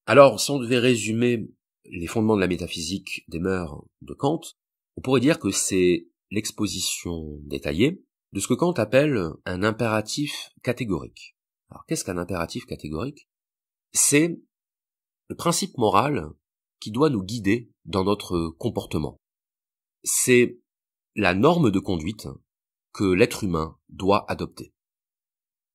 Alors, si on devait résumer les fondements de la métaphysique des mœurs de Kant, on pourrait dire que c'est l'exposition détaillée de ce que Kant appelle un impératif catégorique. Alors, qu'est-ce qu'un impératif catégorique? C'est le principe moral qui doit nous guider dans notre comportement. C'est la norme de conduite que l'être humain doit adopter.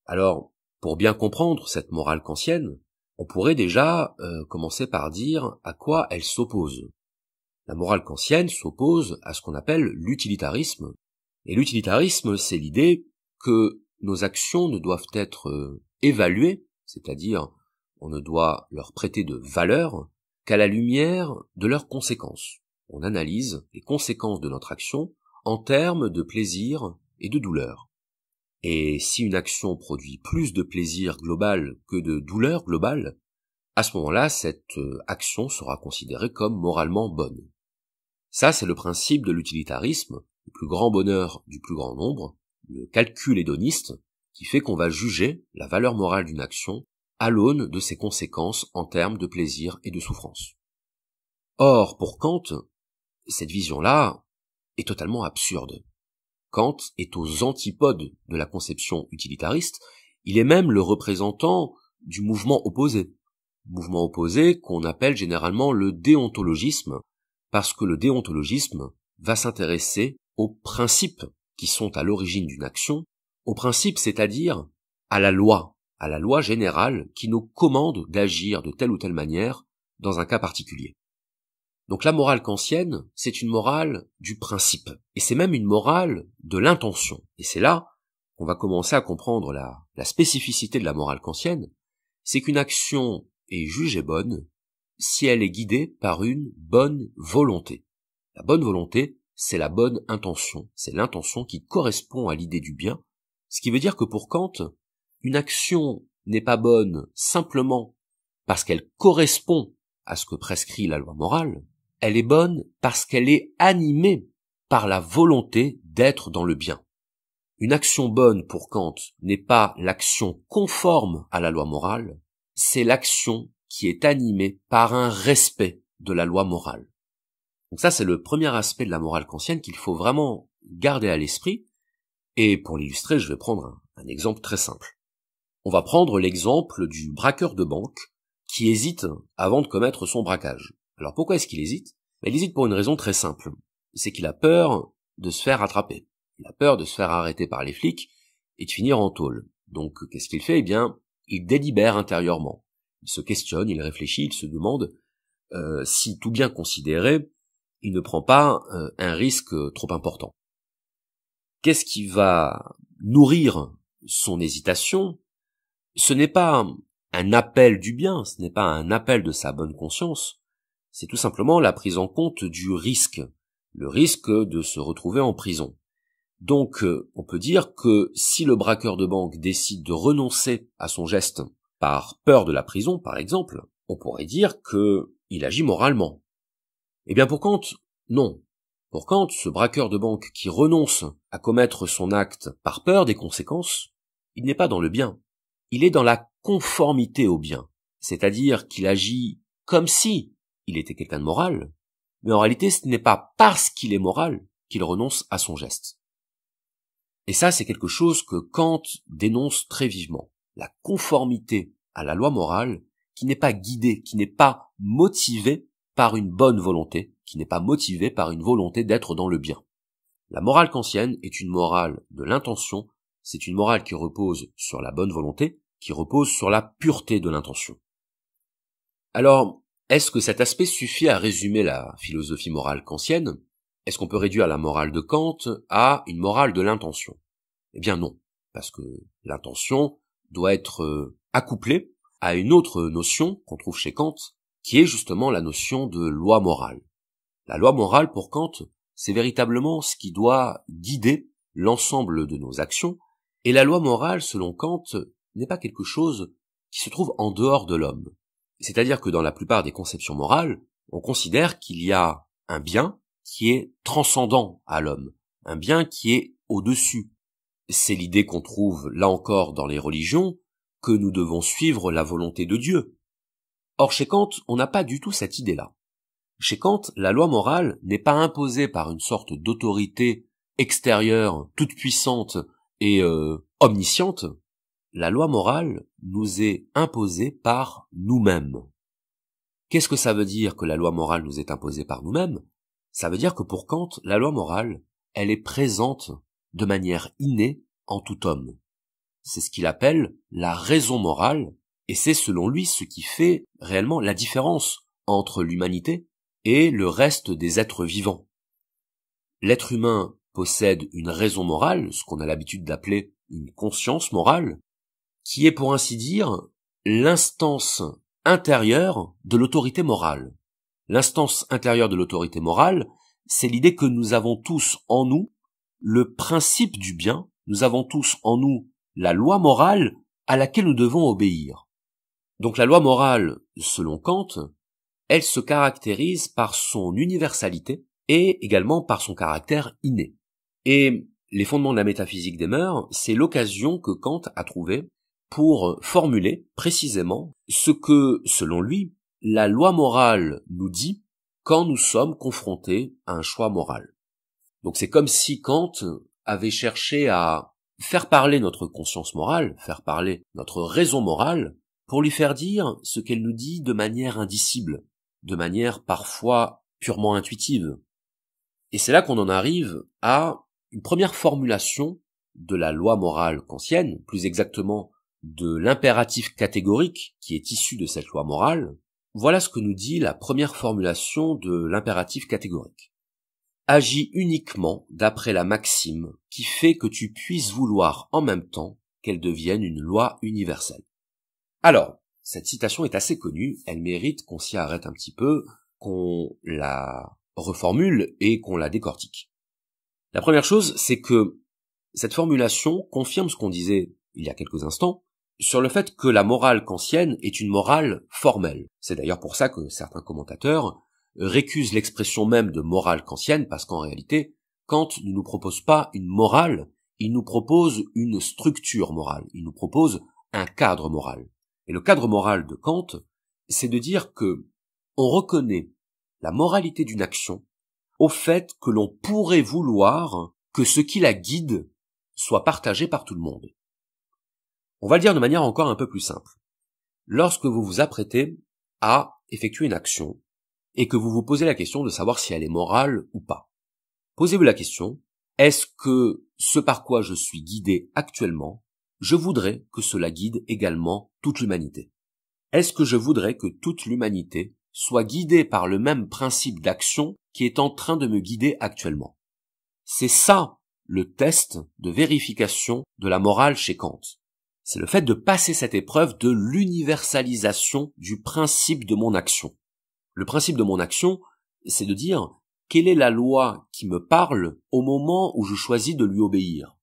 Alors, pour bien comprendre cette morale kantienne, on pourrait déjà commencer par dire à quoi elle s'oppose. La morale kantienne s'oppose à ce qu'on appelle l'utilitarisme. Et l'utilitarisme, c'est l'idée que nos actions ne doivent être évaluées, c'est-à-dire on ne doit leur prêter de valeur qu'à la lumière de leurs conséquences. On analyse les conséquences de notre action en termes de plaisir et de douleur. Et si une action produit plus de plaisir global que de douleur globale, à ce moment-là, cette action sera considérée comme moralement bonne. Ça, c'est le principe de l'utilitarisme, le plus grand bonheur du plus grand nombre, le calcul hédoniste, qui fait qu'on va juger la valeur morale d'une action à l'aune de ses conséquences en termes de plaisir et de souffrance. Or, pour Kant, cette vision-là est totalement absurde. Kant est aux antipodes de la conception utilitariste, il est même le représentant du mouvement opposé qu'on appelle généralement le déontologisme, parce que le déontologisme va s'intéresser aux principes qui sont à l'origine d'une action, aux principes, c'est-à-dire à la loi générale qui nous commande d'agir de telle ou telle manière dans un cas particulier. Donc la morale kantienne, c'est une morale du principe, et c'est même une morale de l'intention. Et c'est là qu'on va commencer à comprendre la spécificité de la morale kantienne, c'est qu'une action est jugée bonne si elle est guidée par une bonne volonté. La bonne volonté, c'est la bonne intention, c'est l'intention qui correspond à l'idée du bien, ce qui veut dire que pour Kant, une action n'est pas bonne simplement parce qu'elle correspond à ce que prescrit la loi morale, elle est bonne parce qu'elle est animée par la volonté d'être dans le bien. Une action bonne pour Kant n'est pas l'action conforme à la loi morale, c'est l'action qui est animée par un respect de la loi morale. Donc ça, c'est le premier aspect de la morale kantienne qu'il faut vraiment garder à l'esprit, et pour l'illustrer, je vais prendre un exemple très simple. On va prendre l'exemple du braqueur de banque qui hésite avant de commettre son braquage. Alors pourquoi est-ce qu'il hésite? Il hésite pour une raison très simple, c'est qu'il a peur de se faire attraper. Il a peur de se faire arrêter par les flics et de finir en tôle. Donc qu'est-ce qu'il fait? Eh bien, il délibère intérieurement. Il se questionne, il réfléchit, il se demande si, tout bien considéré, il ne prend pas un risque trop important. Qu'est-ce qui va nourrir son hésitation? Ce n'est pas un appel du bien, ce n'est pas un appel de sa bonne conscience, c'est tout simplement la prise en compte du risque, le risque de se retrouver en prison. Donc, on peut dire que si le braqueur de banque décide de renoncer à son geste par peur de la prison, par exemple, on pourrait dire qu'il agit moralement. Eh bien, pour Kant, non. Pour Kant, ce braqueur de banque qui renonce à commettre son acte par peur des conséquences, il n'est pas dans le bien. Il est dans la conformité au bien. C'est-à-dire qu'il agit comme si il était quelqu'un de moral, mais en réalité, ce n'est pas parce qu'il est moral qu'il renonce à son geste. Et ça, c'est quelque chose que Kant dénonce très vivement. La conformité à la loi morale qui n'est pas guidée, qui n'est pas motivée par une bonne volonté, qui n'est pas motivée par une volonté d'être dans le bien. La morale kantienne est une morale de l'intention, c'est une morale qui repose sur la bonne volonté, qui repose sur la pureté de l'intention. Alors, est-ce que cet aspect suffit à résumer la philosophie morale kantienne? Est-ce qu'on peut réduire la morale de Kant à une morale de l'intention? Eh bien non, parce que l'intention doit être accouplée à une autre notion qu'on trouve chez Kant, qui est justement la notion de loi morale. La loi morale, pour Kant, c'est véritablement ce qui doit guider l'ensemble de nos actions, et la loi morale, selon Kant, n'est pas quelque chose qui se trouve en dehors de l'homme. C'est-à-dire que dans la plupart des conceptions morales, on considère qu'il y a un bien qui est transcendant à l'homme, un bien qui est au-dessus. C'est l'idée qu'on trouve là encore dans les religions, que nous devons suivre la volonté de Dieu. Or chez Kant, on n'a pas du tout cette idée-là. Chez Kant, la loi morale n'est pas imposée par une sorte d'autorité extérieure, toute puissante et omnisciente. La loi morale nous est imposée par nous-mêmes. Qu'est-ce que ça veut dire que la loi morale nous est imposée par nous-mêmes? Ça veut dire que pour Kant, la loi morale, elle est présente de manière innée en tout homme. C'est ce qu'il appelle la raison morale, et c'est selon lui ce qui fait réellement la différence entre l'humanité et le reste des êtres vivants. L'être humain possède une raison morale, ce qu'on a l'habitude d'appeler une conscience morale, qui est pour ainsi dire l'instance intérieure de l'autorité morale. L'instance intérieure de l'autorité morale, c'est l'idée que nous avons tous en nous le principe du bien, nous avons tous en nous la loi morale à laquelle nous devons obéir. Donc la loi morale, selon Kant, elle se caractérise par son universalité et également par son caractère inné. Et les fondements de la métaphysique des mœurs, c'est l'occasion que Kant a trouvée pour formuler précisément ce que, selon lui, la loi morale nous dit quand nous sommes confrontés à un choix moral. Donc c'est comme si Kant avait cherché à faire parler notre conscience morale, faire parler notre raison morale, pour lui faire dire ce qu'elle nous dit de manière indicible, de manière parfois purement intuitive. Et c'est là qu'on en arrive à une première formulation de la loi morale kantienne, plus exactement de l'impératif catégorique qui est issu de cette loi morale. Voilà ce que nous dit la première formulation de l'impératif catégorique. Agis uniquement d'après la maxime qui fait que tu puisses vouloir en même temps qu'elle devienne une loi universelle. Alors, cette citation est assez connue, elle mérite qu'on s'y arrête un petit peu, qu'on la reformule et qu'on la décortique. La première chose, c'est que cette formulation confirme ce qu'on disait il y a quelques instants sur le fait que la morale kantienne est une morale formelle. C'est d'ailleurs pour ça que certains commentateurs récusent l'expression même de morale kantienne, parce qu'en réalité, Kant ne nous propose pas une morale, il nous propose une structure morale, il nous propose un cadre moral. Et le cadre moral de Kant, c'est de dire que on reconnaît la moralité d'une action au fait que l'on pourrait vouloir que ce qui la guide soit partagé par tout le monde. On va le dire de manière encore un peu plus simple. Lorsque vous vous apprêtez à effectuer une action et que vous vous posez la question de savoir si elle est morale ou pas, posez-vous la question, est-ce que ce par quoi je suis guidé actuellement, je voudrais que cela guide également toute l'humanité? Est-ce que je voudrais que toute l'humanité soit guidée par le même principe d'action qui est en train de me guider actuellement? C'est ça le test de vérification de la morale chez Kant. C'est le fait de passer cette épreuve de l'universalisation du principe de mon action. Le principe de mon action, c'est de dire quelle est la loi qui me parle au moment où je choisis de lui obéir.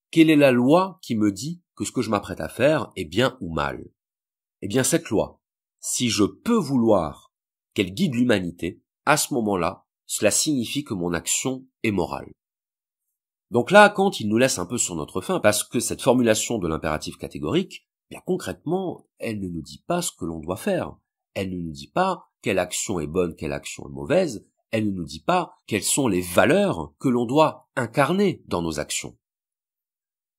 Quelle est la loi qui me dit que ce que je m'apprête à faire est bien ou mal? Eh bien cette loi, si je peux vouloir qu'elle guide l'humanité, à ce moment-là, cela signifie que mon action est morale. Donc là, Kant, il nous laisse un peu sur notre faim, parce que cette formulation de l'impératif catégorique, bien concrètement, elle ne nous dit pas ce que l'on doit faire. Elle ne nous dit pas quelle action est bonne, quelle action est mauvaise. Elle ne nous dit pas quelles sont les valeurs que l'on doit incarner dans nos actions.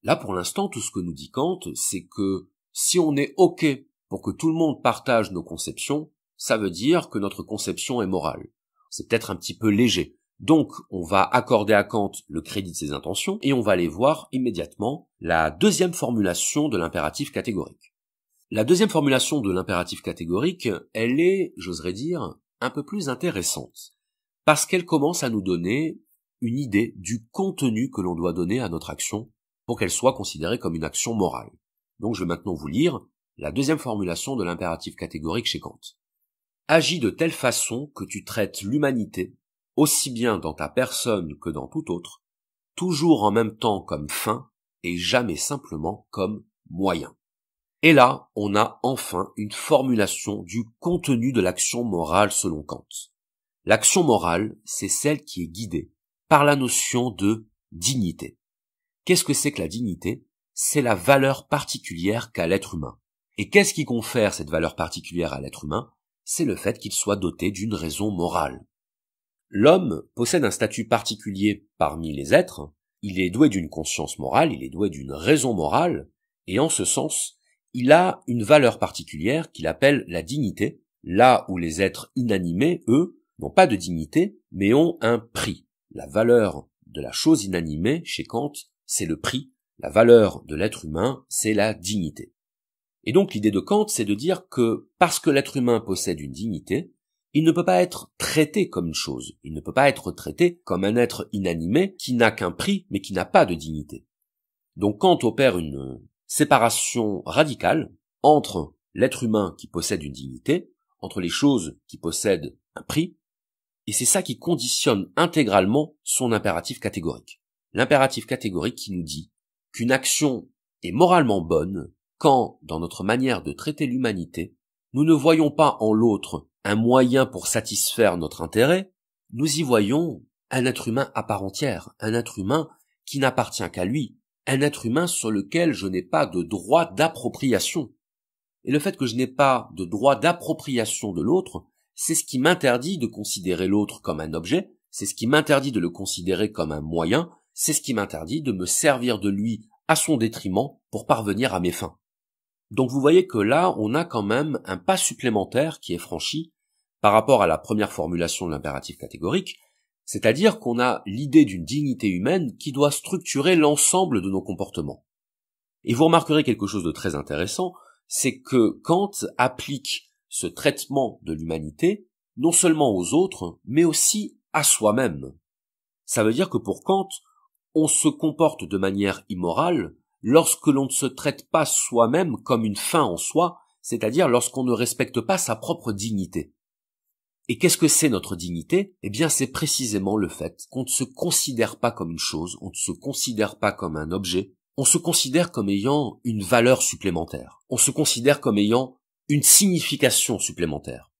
Là, pour l'instant, tout ce que nous dit Kant, c'est que si on est OK pour que tout le monde partage nos conceptions, ça veut dire que notre conception est morale. C'est peut-être un petit peu léger. Donc, on va accorder à Kant le crédit de ses intentions et on va aller voir immédiatement la deuxième formulation de l'impératif catégorique. La deuxième formulation de l'impératif catégorique, elle est, j'oserais dire, un peu plus intéressante, parce qu'elle commence à nous donner une idée du contenu que l'on doit donner à notre action pour qu'elle soit considérée comme une action morale. Donc, je vais maintenant vous lire la deuxième formulation de l'impératif catégorique chez Kant. Agis de telle façon que tu traites l'humanité aussi bien dans ta personne que dans tout autre, toujours en même temps comme fin et jamais simplement comme moyen. Et là, on a enfin une formulation du contenu de l'action morale selon Kant. L'action morale, c'est celle qui est guidée par la notion de dignité. Qu'est-ce que c'est que la dignité? C'est la valeur particulière qu'a l'être humain. Et qu'est-ce qui confère cette valeur particulière à l'être humain? C'est le fait qu'il soit doté d'une raison morale. L'homme possède un statut particulier parmi les êtres, il est doué d'une conscience morale, il est doué d'une raison morale, et en ce sens, il a une valeur particulière qu'il appelle la dignité, là où les êtres inanimés, eux, n'ont pas de dignité, mais ont un prix. La valeur de la chose inanimée, chez Kant, c'est le prix. La valeur de l'être humain, c'est la dignité. Et donc l'idée de Kant, c'est de dire que parce que l'être humain possède une dignité, il ne peut pas être traité comme une chose, il ne peut pas être traité comme un être inanimé qui n'a qu'un prix mais qui n'a pas de dignité. Donc Kant opère une séparation radicale entre l'être humain qui possède une dignité, entre les choses qui possèdent un prix, et c'est ça qui conditionne intégralement son impératif catégorique. L'impératif catégorique qui nous dit qu'une action est moralement bonne quand, dans notre manière de traiter l'humanité, nous ne voyons pas en l'autre un moyen pour satisfaire notre intérêt, nous y voyons un être humain à part entière, un être humain qui n'appartient qu'à lui, un être humain sur lequel je n'ai pas de droit d'appropriation. Et le fait que je n'ai pas de droit d'appropriation de l'autre, c'est ce qui m'interdit de considérer l'autre comme un objet, c'est ce qui m'interdit de le considérer comme un moyen, c'est ce qui m'interdit de me servir de lui à son détriment pour parvenir à mes fins. Donc vous voyez que là, on a quand même un pas supplémentaire qui est franchi par rapport à la première formulation de l'impératif catégorique, c'est-à-dire qu'on a l'idée d'une dignité humaine qui doit structurer l'ensemble de nos comportements. Et vous remarquerez quelque chose de très intéressant, c'est que Kant applique ce traitement de l'humanité non seulement aux autres, mais aussi à soi-même. Ça veut dire que pour Kant, on se comporte de manière immorale lorsque l'on ne se traite pas soi-même comme une fin en soi, c'est-à-dire lorsqu'on ne respecte pas sa propre dignité. Et qu'est-ce que c'est notre dignité? Eh bien, c'est précisément le fait qu'on ne se considère pas comme une chose, on ne se considère pas comme un objet, on se considère comme ayant une valeur supplémentaire, on se considère comme ayant une signification supplémentaire.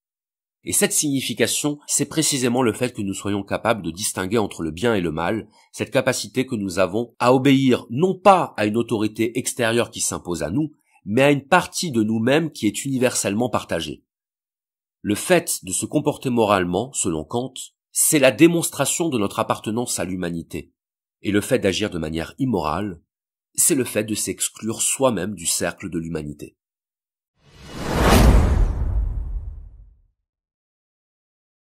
Et cette signification, c'est précisément le fait que nous soyons capables de distinguer entre le bien et le mal, cette capacité que nous avons à obéir non pas à une autorité extérieure qui s'impose à nous, mais à une partie de nous-mêmes qui est universellement partagée. Le fait de se comporter moralement, selon Kant, c'est la démonstration de notre appartenance à l'humanité. Et le fait d'agir de manière immorale, c'est le fait de s'exclure soi-même du cercle de l'humanité.